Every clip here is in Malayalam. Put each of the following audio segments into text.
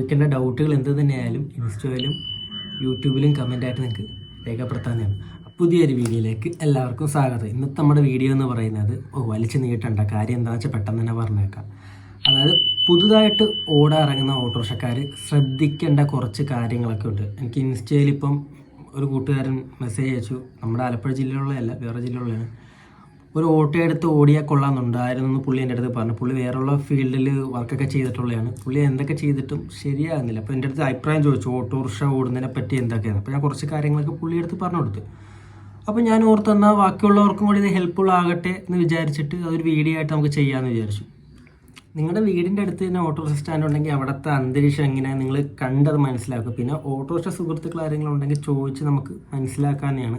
ചോദിക്കേണ്ട ഡൗട്ടുകൾ എന്ത് തന്നെയായാലും ഇൻസ്റ്റയിലും യൂട്യൂബിലും കമൻ്റായിട്ട് നിങ്ങൾക്ക് രേഖപ്പെടുത്താവുന്നതാണ്. പുതിയൊരു വീഡിയോയിലേക്ക് എല്ലാവർക്കും സ്വാഗതം. ഇന്നത്തെ നമ്മുടെ വീഡിയോ എന്ന് പറയുന്നത് വലിച്ചു നീട്ടേണ്ട കാര്യം എന്താണെന്ന് വെച്ചാൽ പെട്ടെന്ന് തന്നെ പറഞ്ഞേക്കാം. അതായത് പുതുതായിട്ട് ഓടാനിറങ്ങുന്ന ഓട്ടോറിക്ഷക്കാർ ശ്രദ്ധിക്കേണ്ട കുറച്ച് കാര്യങ്ങളൊക്കെ ഉണ്ട്. എനിക്ക് ഇൻസ്റ്റയിൽ ഇപ്പം ഒരു കൂട്ടുകാരൻ മെസ്സേജ് അയച്ചു. നമ്മുടെ ആലപ്പുഴ ജില്ലയിലുള്ളതല്ല, വേറെ ജില്ലയിലുള്ളതാണ്. ഒരു ഓട്ടോ എടുത്ത് ഓടിയാൽ കൊള്ളാമെന്നുണ്ടായിരുന്നു എന്ന് പുള്ളി എൻ്റെ അടുത്ത് പറഞ്ഞു. പുള്ളി വേറെയുള്ള ഫീൽഡിൽ വർക്കൊക്കെ ചെയ്തിട്ടുള്ളതാണ്. പുള്ളി എന്തൊക്കെ ചെയ്തിട്ടും ശരിയാകുന്നില്ല. അപ്പോൾ എൻ്റെ അടുത്ത് അഭിപ്രായം ചോദിച്ചു ഓട്ടോറിക്ഷ ഓടുന്നതിനെ പറ്റി എന്തൊക്കെയാണ്. അപ്പോൾ ഞാൻ കുറച്ച് കാര്യങ്ങളൊക്കെ പുള്ളി എടുത്ത് പറഞ്ഞു കൊടുത്തു. അപ്പോൾ ഞാൻ ഓർത്തെന്നാൽ ബാക്കിയുള്ളവർക്കും കൂടി ഇത് ഹെൽപ്ഫുൾ ആകട്ടെ എന്ന് വിചാരിച്ചിട്ട് അതൊരു വീഡിയോ ആയിട്ട് നമുക്ക് ചെയ്യാമെന്ന് വിചാരിച്ചു. നിങ്ങളുടെ വീടിൻ്റെ അടുത്ത് തന്നെ ഓട്ടോറിക്ഷ സ്റ്റാൻഡ് ഉണ്ടെങ്കിൽ അവിടുത്തെ അന്തരീക്ഷം എങ്ങനെയാണ് നിങ്ങൾ കണ്ടത് മനസ്സിലാക്കുക. പിന്നെ ഓട്ടോറിക്ഷ സുഹൃത്തുക്കൾ ആരെങ്കിലും ഉണ്ടെങ്കിൽ ചോദിച്ച് നമുക്ക് മനസ്സിലാക്കാനെയാണ്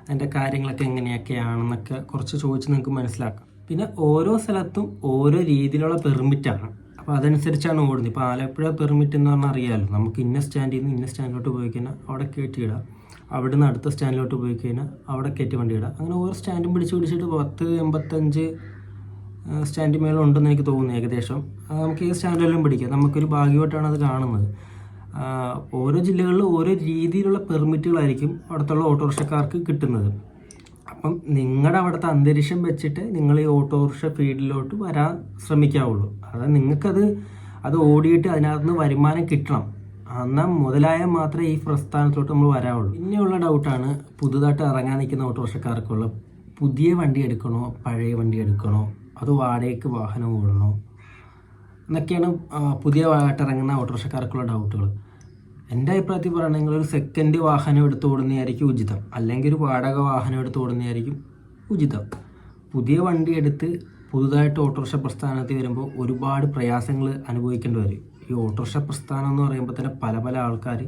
അതിൻ്റെ കാര്യങ്ങളൊക്കെ എങ്ങനെയൊക്കെയാണെന്നൊക്കെ കുറച്ച് ചോദിച്ച് നിങ്ങൾക്ക് മനസ്സിലാക്കാം. പിന്നെ ഓരോ സ്ഥലത്തും ഓരോ രീതിയിലുള്ള പെർമിറ്റാണ്. അപ്പോൾ അതനുസരിച്ചാണ് ഓടുന്നത്. ഇപ്പോൾ ആലപ്പുഴ പെർമിറ്റ് എന്ന് പറഞ്ഞാൽ അറിയാമല്ലോ, നമുക്ക് ഇന്ന സ്റ്റാൻഡിൽ നിന്ന് ഇന്ന സ്റ്റാൻഡിലോട്ട് പോയി കഴിഞ്ഞാൽ അവിടെ കയറ്റിയിടുക, അവിടെ നിന്ന് അടുത്ത സ്റ്റാൻഡിലോട്ട് പോയി കഴിഞ്ഞാൽ അവിടെ കയറ്റി വണ്ടി ഇടുക. അങ്ങനെ ഓരോ സ്റ്റാൻഡും പിടിച്ചിട്ട് 10-85 സ്റ്റാൻഡ് മേളം ഉണ്ടെന്ന് എനിക്ക് തോന്നുന്നു ഏകദേശം. നമുക്ക് ഈ സ്റ്റാൻഡിലെല്ലാം പിടിക്കാം. നമുക്കൊരു ഭാഗ്യമായിട്ടാണ് അത് കാണുന്നത്. ഓരോ ജില്ലകളിലും ഓരോ രീതിയിലുള്ള പെർമിറ്റുകളായിരിക്കും അവിടുത്തെ ഓട്ടോറിക്ഷക്കാർക്ക് കിട്ടുന്നത്. അപ്പം നിങ്ങളുടെ അവിടുത്തെ അന്തരീക്ഷം വെച്ചിട്ട് നിങ്ങൾ ഈ ഓട്ടോറിക്ഷ ഫീൽഡിലോട്ട് വരാൻ ശ്രമിക്കാവുള്ളൂ. അതായത് നിങ്ങൾക്കത് ഓടിയിട്ട് അതിനകത്ത് നിന്ന് വരുമാനം കിട്ടണം. എന്നാൽ മുതലായാൽ മാത്രമേ ഈ പ്രസ്ഥാനത്തോട്ട് നമ്മൾ വരാവുള്ളൂ. പിന്നെയുള്ള ഡൗട്ടാണ് പുതുതായിട്ട് ഇറങ്ങാൻ നിൽക്കുന്ന ഓട്ടോറിക്ഷക്കാർക്കുള്ള പുതിയ വണ്ടി എടുക്കണോ പഴയ വണ്ടി എടുക്കണോ, അത് വാടകയ്ക്ക് വാഹനം ഓടണോ എന്നൊക്കെയാണ് പുതിയതായിട്ട് ഇറങ്ങുന്ന ഓട്ടോറിക്ഷക്കാർക്കുള്ള ഡൗട്ടുകൾ. എൻ്റെ അഭിപ്രായത്തിൽ പറയുകയാണെങ്കിൽ ഒരു സെക്കൻഡ് വാഹനം എടുത്ത് ഓടുന്നതായിരിക്കും ഉചിതം, അല്ലെങ്കിൽ ഒരു വാടക വാഹനം എടുത്ത് ഓടുന്നതായിരിക്കും ഉചിതം. പുതിയ വണ്ടി എടുത്ത് പുതുതായിട്ട് ഓട്ടോറിക്ഷ പ്രസ്ഥാനത്തിൽ വരുമ്പോൾ ഒരുപാട് പ്രയാസങ്ങൾ അനുഭവിക്കേണ്ടി വരും. ഈ ഓട്ടോറിക്ഷ പ്രസ്ഥാനം എന്ന് പറയുമ്പോൾ തന്നെ പല ആൾക്കാർ,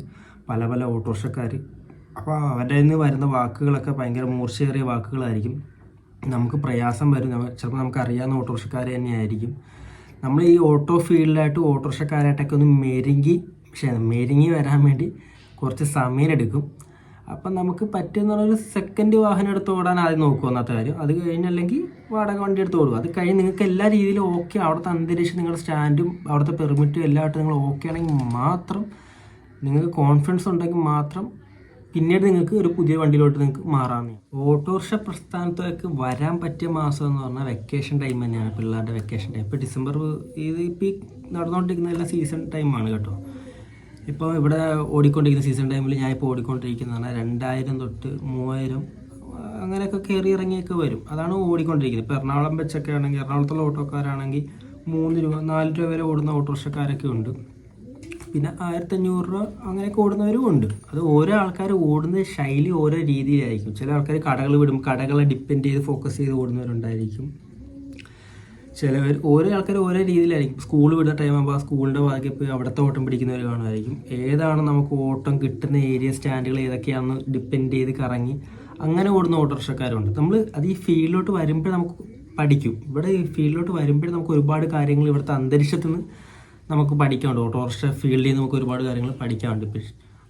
പല ഓട്ടോറിക്ഷക്കാർ. അപ്പോൾ അവരുടെ നിന്ന് വരുന്ന വാക്കുകളൊക്കെ ഭയങ്കര മൂർച്ചയേറിയ വാക്കുകളായിരിക്കും. നമുക്ക് പ്രയാസം വരും. ചിലപ്പോൾ നമുക്ക് അറിയാവുന്ന ഓട്ടോറിക്ഷക്കാർ തന്നെയായിരിക്കും. നമ്മൾ ഈ ഓട്ടോ ഫീൽഡിലായിട്ട് ഓട്ടോറിക്ഷക്കാരായിട്ടൊക്കെ ഒന്ന് മെരുങ്ങി വരാൻ വേണ്ടി കുറച്ച് സമയം എടുക്കും. അപ്പം നമുക്ക് പറ്റുന്ന ഒരു സെക്കൻഡ് വാഹനം എടുത്ത് ഓടാൻ ആദ്യം നോക്കും ഒന്നാമത്തെ കാര്യം. അത് കഴിഞ്ഞല്ലെങ്കിൽ വാടക വണ്ടി എടുത്ത് ഓടുക. അത് കഴിഞ്ഞ് നിങ്ങൾക്ക് എല്ലാ രീതിയിലും ഓക്കെ, അവിടുത്തെ അന്തരീക്ഷം, നിങ്ങളുടെ സ്റ്റാൻഡും അവിടുത്തെ പെർമിറ്റും എല്ലായിട്ടും നിങ്ങൾ ഓക്കെ ആണെങ്കിൽ മാത്രം, നിങ്ങൾക്ക് കോൺഫിഡൻസ് ഉണ്ടെങ്കിൽ മാത്രം പിന്നീട് നിങ്ങൾക്ക് ഒരു പുതിയ വണ്ടിയിലോട്ട് നിങ്ങൾക്ക് മാറാമെന്ന്. ഓട്ടോറിക്ഷ പ്രസ്ഥാനത്തേക്ക് വരാൻ പറ്റിയ മാസം എന്ന് പറഞ്ഞാൽ വെക്കേഷൻ ടൈം തന്നെയാണ്, പിള്ളേരുടെ വെക്കേഷൻ ടൈം. ഇപ്പോൾ ഡിസംബർ ഇത് ഇപ്പോൾ നടന്നുകൊണ്ടിരിക്കുന്ന എല്ലാം സീസൺ ടൈമാണ് കേട്ടോ. ഇപ്പോൾ ഇവിടെ ഓടിക്കൊണ്ടിരിക്കുന്ന സീസൺ ടൈമിൽ ഞാൻ ഇപ്പോൾ ഓടിക്കൊണ്ടിരിക്കുന്നതാണ് 2000 തൊട്ട് 3000 അങ്ങനെയൊക്കെ കയറി ഇറങ്ങിയൊക്കെ വരും. അതാണ് ഓടിക്കൊണ്ടിരിക്കുന്നത്. ഇപ്പോൾ എറണാകുളം വെച്ചൊക്കെ ആണെങ്കിൽ, എറണാകുളത്തുള്ള ഓട്ടോക്കാരാണെങ്കിൽ 3 രൂപ 4 രൂപ വരെ ഓടുന്ന ഓട്ടോറിക്ഷക്കാരൊക്കെ ഉണ്ട്. പിന്നെ 1500 രൂപ അങ്ങനെയൊക്കെ ഓടുന്നവരും ഉണ്ട്. അത് ഓരോ ആൾക്കാർ ഓടുന്ന ശൈലി ഓരോ രീതിയിലായിരിക്കും. ചില ആൾക്കാർ കടകൾ വിടും, കടകളെ ഡിപ്പെൻഡ് ചെയ്ത് ഫോക്കസ് ചെയ്ത് ഓടുന്നവരുണ്ടായിരിക്കും. ഓരോ ആൾക്കാർ ഓരോ രീതിയിലായിരിക്കും. സ്കൂൾ വിടുന്ന ടൈം ആകുമ്പോൾ ആ സ്കൂളിൻ്റെ ഭാഗത്ത് പോയി അവിടുത്തെ ഓട്ടം പിടിക്കുന്നവർ കാണുമായിരിക്കും. ഏതാണ് നമുക്ക് ഓട്ടം കിട്ടുന്ന ഏരിയ സ്റ്റാൻഡുകൾ ഏതൊക്കെയാണെന്ന് ഡിപ്പെൻഡ് ചെയ്ത് കറങ്ങി അങ്ങനെ ഓടുന്ന ഓട്ടോറിക്ഷക്കാരുണ്ട്. നമ്മൾ അത് ഈ ഫീൽഡിലോട്ട് വരുമ്പോഴേ നമുക്ക് പഠിക്കും. ഇവിടെ ഈ ഫീൽഡിലോട്ട് വരുമ്പോഴേ നമുക്ക് ഒരുപാട് കാര്യങ്ങൾ ഇവിടുത്തെ അന്തരീക്ഷത്തിൽ നിന്ന് നമുക്ക് പഠിക്കാനുണ്ട്. ഓട്ടോറിക്ഷ ഫീൽഡിൽ നിന്ന് നമുക്ക് ഒരുപാട് കാര്യങ്ങൾ പഠിക്കാനുണ്ട്.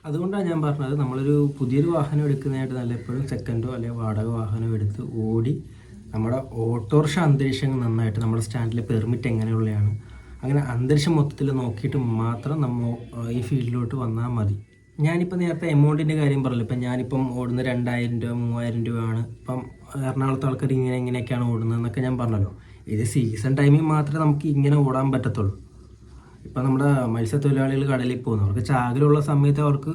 അതുകൊണ്ടാണ് ഞാൻ പറഞ്ഞത്, നമ്മളൊരു പുതിയൊരു വാഹനം എടുക്കുന്നതായിട്ട് നല്ല എപ്പോഴും സെക്കൻഡോ അല്ലെങ്കിൽ വാടക വാഹനം എടുത്ത് ഓടി നമ്മുടെ ഓട്ടോറിക്ഷ അന്തരീക്ഷം നന്നായിട്ട് നമ്മുടെ സ്റ്റാൻഡിലെ പെർമിറ്റ് എങ്ങനെയുള്ളതാണ്, അങ്ങനെ അന്തരീക്ഷം മൊത്തത്തിൽ നോക്കിയിട്ട് മാത്രം നമ്മൾ ഈ ഫീൽഡിലോട്ട് വന്നാൽ മതി. ഞാനിപ്പോൾ നേരത്തെ എമൗണ്ടിൻ്റെ കാര്യം പറഞ്ഞല്ലോ. ഇപ്പം ഞാനിപ്പം ഓടുന്ന 2000 രൂപ 3000 രൂപയാണ്. ഇപ്പം എറണാകുളത്തെ ആൾക്കാർ ഇങ്ങനെയൊക്കെയാണ് ഓടുന്നത് എന്നൊക്കെ ഞാൻ പറഞ്ഞല്ലോ. ഇത് സീസൺ ടൈമിൽ മാത്രമേ നമുക്ക് ഇങ്ങനെ ഓടാൻ പറ്റത്തുള്ളൂ. ഇപ്പം നമ്മുടെ മത്സ്യത്തൊഴിലാളികൾ കടലിൽ പോകുന്നു, അവർക്ക് ചാകരമുള്ള സമയത്ത് അവർക്ക്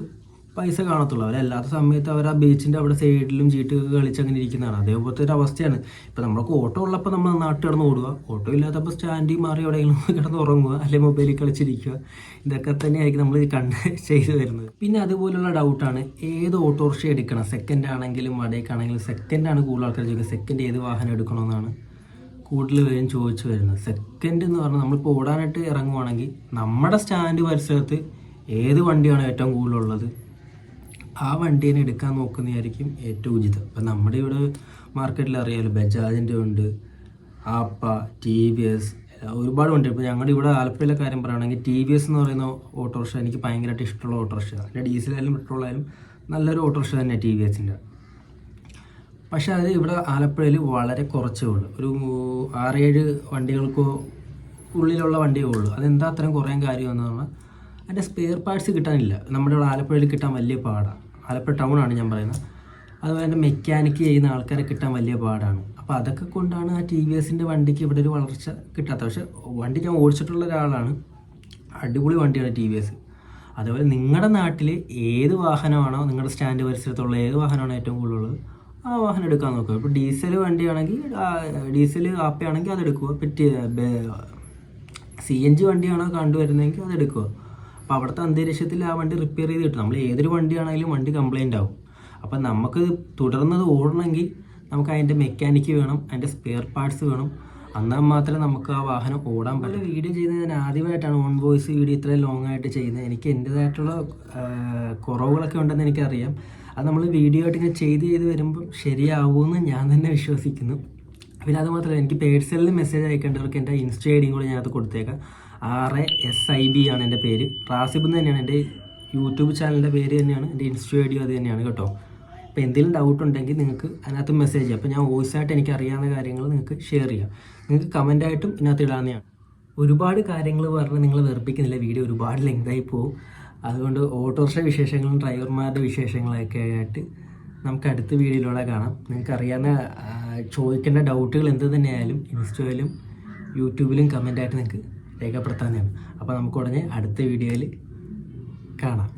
പൈസ കാണത്തുള്ളൂ. അവരല്ലാത്ത സമയത്ത് അവർ ആ ബീച്ചിൻ്റെ അവിടെ സൈഡിലും ചീട്ടൊക്കെ കളിച്ചങ്ങനെ ഇരിക്കുന്നതാണ്. അതേപോലത്തെ ഒരു അവസ്ഥയാണ്. ഇപ്പം നമുക്ക് ഓട്ടോ ഉള്ളപ്പോൾ നമ്മൾ നാട്ടിൽ കിടന്ന് ഓടുക, ഓട്ടോ ഇല്ലാത്തപ്പോൾ സ്റ്റാൻഡിൽ മാറി എവിടെയെങ്കിലും കിടന്ന് ഉറങ്ങുക, അല്ലെങ്കിൽ മൊബൈലിൽ കളിച്ചിരിക്കുക. ഇതൊക്കെ തന്നെയായിരിക്കും നമ്മൾ ചെയ്തു വരുന്നത്. പിന്നെ അതുപോലുള്ള ഡൗട്ടാണ് ഏത് ഓട്ടോറിക്ഷ എടുക്കണം. സെക്കൻഡ് ആണെങ്കിലും വാടകയ്ക്കാണെങ്കിലും സെക്കൻഡാണ് കൂടുതൽ ആൾക്കാർ ചോദിക്കുന്നത്. സെക്കൻഡ് ഏത് വാഹനം എടുക്കണമെന്നാണ് കൂടുതൽ പേരും ചോദിച്ചു വരുന്നത്. സെക്കൻഡ് എന്ന് പറഞ്ഞാൽ നമ്മളിപ്പോൾ ഓടാനായിട്ട് ഇറങ്ങുവാണെങ്കിൽ നമ്മുടെ സ്റ്റാൻഡ് പരിസരത്ത് ഏത് വണ്ടിയാണ് ഏറ്റവും കൂടുതലുള്ളത് ആ വണ്ടീനെ എടുക്കാൻ നോക്കുന്നതായിരിക്കും ഏറ്റവും ഉചിതം. ഇപ്പം നമ്മുടെ ഇവിടെ മാർക്കറ്റിൽ അറിയാമല്ലോ, ബജാജിൻ്റെ ഉണ്ട്, ആപ്പ, TVS, ഒരുപാട് വണ്ടി. ഇപ്പോൾ ഞങ്ങളുടെ ഇവിടെ ആലപ്പുഴയിലെ കാര്യം പറയുകയാണെങ്കിൽ TVS എന്ന് പറയുന്ന ഓട്ടോറിക്ഷ എനിക്ക് ഭയങ്കരമായിട്ട് ഇഷ്ടമുള്ള ഓട്ടോറിക്ഷ. അതിൻ്റെ ഡീസലായാലും പെട്രോളായാലും നല്ലൊരു ഓട്ടോറിക്ഷ തന്നെയാണ് TVSൻ്റെ. പക്ഷേ അത് ഇവിടെ ആലപ്പുഴയിൽ വളരെ കുറച്ചേ ഉള്ളൂ. ഒരു 6-7 വണ്ടികൾക്ക് ഉള്ളിലുള്ള വണ്ടിയേ ഉള്ളൂ. അതെന്താ അത്രയും കുറയാൻ കാര്യം എന്ന് പറഞ്ഞാൽ അതിൻ്റെ സ്പെയർ പാർട്സ് കിട്ടാനില്ല. നമ്മുടെ ഇവിടെ ആലപ്പുഴയിൽ കിട്ടാൻ വലിയ പാടാണ്. ആലപ്പുഴ ടൗണാണ് ഞാൻ പറയുന്നത്. അതുപോലെ തന്നെ മെക്കാനിക്ക് ചെയ്യുന്ന ആൾക്കാരെ കിട്ടാൻ വലിയ പാടാണ്. അപ്പോൾ അതൊക്കെ കൊണ്ടാണ് ആ ടി വി എസിൻ്റെ വണ്ടിക്ക് ഇവിടെ ഒരു വളർച്ച കിട്ടാത്തത്. പക്ഷേ വണ്ടി ഞാൻ ഓടിച്ചിട്ടുള്ള ഒരാളാണ്. അടിപൊളി വണ്ടിയാണ് ടി വി എസ്. അതുപോലെ നിങ്ങളുടെ നാട്ടിൽ ഏത് വാഹനമാണോ, നിങ്ങളുടെ സ്റ്റാൻഡ് പരിസരത്തുള്ള ഏത് വാഹനമാണോ ഏറ്റവും കൂടുതലുള്ളത്, ആ വാഹനം എടുക്കാൻ നോക്കുക. ഇപ്പോൾ ഡീസൽ വണ്ടിയാണെങ്കിൽ ഡീസൽ ആപ്പയാണെങ്കിൽ അതെടുക്കുക. CNG വണ്ടിയാണോ കണ്ടുവരുന്നതെങ്കിൽ അതെടുക്കുക. അപ്പോൾ അവിടുത്തെ അന്തരീക്ഷത്തിൽ ആ വണ്ടി റിപ്പയർ ചെയ്ത് കിട്ടും. നമ്മൾ ഏതൊരു വണ്ടിയാണെങ്കിലും വണ്ടി കംപ്ലൈൻ്റ് ആവും. അപ്പം നമുക്ക് തുടർന്നത് ഓടണമെങ്കിൽ നമുക്ക് അതിൻ്റെ മെക്കാനിക്ക് വേണം, അതിൻ്റെ സ്പെയർ പാർട്സ് വേണം. എന്നാൽ മാത്രമേ നമുക്ക് ആ വാഹനം ഓടാൻ പറ്റും. വീഡിയോ ചെയ്യുന്നത് ഞാൻ ആദ്യമായിട്ടാണ് ഓൺ വോയിസ് വീഡിയോ ഇത്രയും ലോങ് ആയിട്ട് ചെയ്യുന്നത്. എനിക്ക് എൻ്റേതായിട്ടുള്ള കുറവുകളൊക്കെ ഉണ്ടെന്ന് എനിക്കറിയാം. അത് നമ്മൾ വീഡിയോ ആയിട്ട് ഇങ്ങനെ ചെയ്ത് വരുമ്പം ശരിയാവുമെന്ന് ഞാൻ തന്നെ വിശ്വസിക്കുന്നു. പിന്നെ അതുമാത്രമല്ല, എനിക്ക് പേഴ്സണലി മെസ്സേജ് അയക്കേണ്ടവർക്ക് എൻ്റെ ഇൻസ്റ്റ ഐഡിയും കൂടെ ഞാനത് കൊടുത്തേക്കാം. RASIB ആണ് എൻ്റെ പേര്. റാസിബ് എന്ന് തന്നെയാണ് എൻ്റെ യൂട്യൂബ് ചാനലിൻ്റെ പേര് തന്നെയാണ്. എൻ്റെ ഇൻസ്റ്റ ഐഡിയും അത് തന്നെയാണ് കേട്ടോ. അപ്പോൾ എന്തെങ്കിലും ഡൗട്ട് ഉണ്ടെങ്കിൽ നിങ്ങൾക്ക് അതിനകത്ത് മെസ്സേജ് ചെയ്യാം. അപ്പോൾ ഞാൻ വോയിസ് ആയിട്ട് എനിക്ക് അറിയാവുന്ന കാര്യങ്ങൾ നിങ്ങൾക്ക് ഷെയർ ചെയ്യാം. നിങ്ങൾക്ക് കമൻറ്റായിട്ടും ഇതിനകത്ത് ഇടാവുന്നതാണ്. ഒരുപാട് കാര്യങ്ങൾ പറഞ്ഞ് നിങ്ങൾ വെറുപ്പിക്കുന്നില്ല. വീഡിയോ ഒരുപാട് ലെങ്തായി പോകും. അതുകൊണ്ട് ഓട്ടോറിക്ഷ വിശേഷങ്ങളും ഡ്രൈവർമാരുടെ വിശേഷങ്ങളൊക്കെ ആയിട്ട് നമുക്ക് അടുത്ത വീഡിയോയിലൂടെ കാണാം. നിങ്ങൾക്ക് അറിയാവുന്ന ചോദിക്കേണ്ട ഡൗട്ടുകൾ എന്ത് തന്നെയായാലും ഇൻസ്റ്റയിലും യൂട്യൂബിലും കമൻറ്റായിട്ട് നിങ്ങൾക്ക് രേഖപ്പെടുത്താവുന്നതാണ്. അപ്പോൾ നമുക്ക് ഉടനെ അടുത്ത വീഡിയോയിൽ കാണാം.